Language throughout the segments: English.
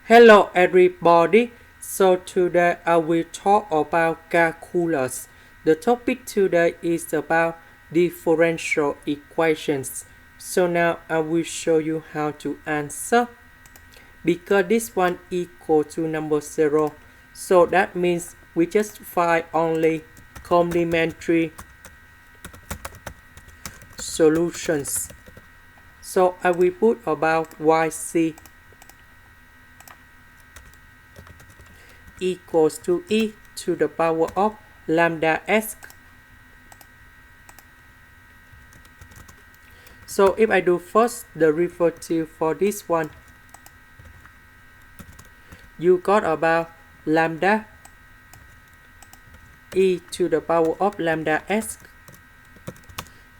Hello everybody, so today I will talk about calculus. The topic today is about differential equations. So now I will show you how to answer. Because this one equal to number 0, so that means we just find only complementary solutions. So I will put about yc equals to e to the power of lambda s. So if I do first the derivative for this one, you got about lambda e to the power of lambda s.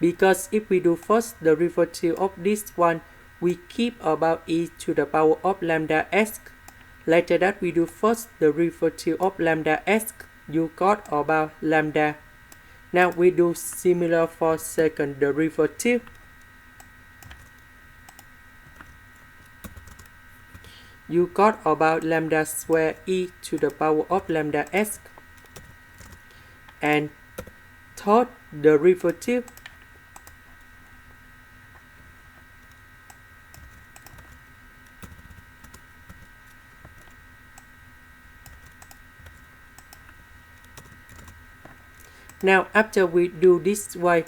Because if we do first the derivative of this one, we keep about e to the power of lambda s. Later that we do first the derivative of lambda s, you got about lambda. Now we do similar for second derivative. You got about lambda square e to the power of lambda s. And third derivative, now after we do this way,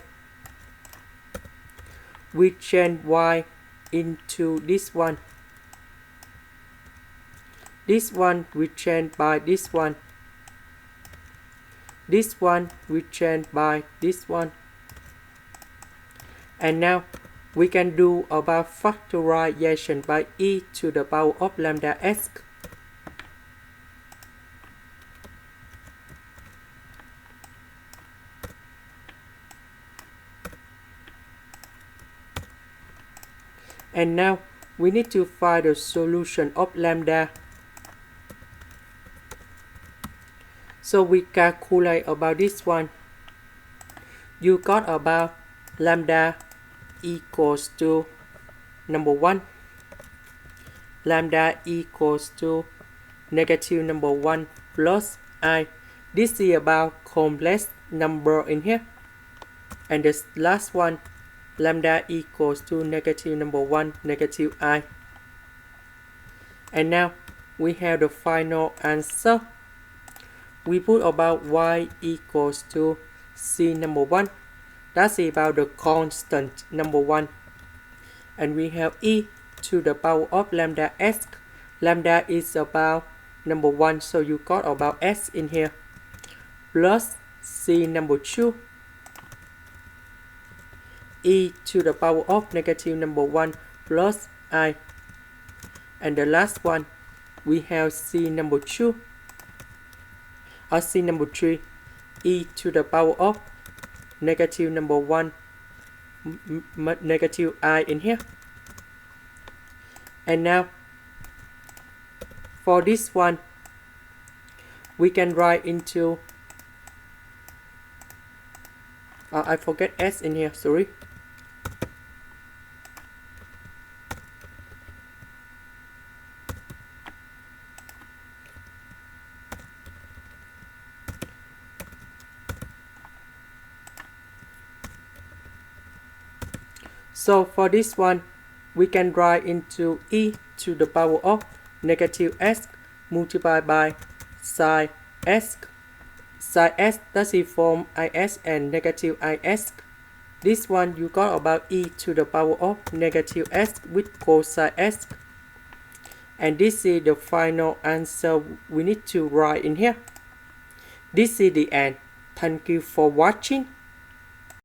we change y into this one. This one we change by this one. This one we change by this one. And now we can do about factorization by e to the power of lambda s. And now we need to find the solution of lambda. So we calculate about this one. You got about lambda equals to number 1. Lambda equals to negative number 1 plus I. This is about complex number in here. And the last one, lambda equals to negative number 1 negative I. And now we have the final answer. We put about y equals to c number 1. That's about the constant number 1. And we have e to the power of lambda s. Lambda is about number 1, so you got about s in here. Plus c number 2. E to the power of negative number 1 plus I. And the last one, we have c number 2. Or c number 3, e to the power of negative number 1 negative I in here. And now for this one, we can write into I forget s in here, sorry. So for this one, we can write into e to the power of negative s multiplied by sine s. Sine s does it form is and negative is. This one you got about e to the power of negative s with cosine s. And this is the final answer we need to write in here. This is the end. Thank you for watching.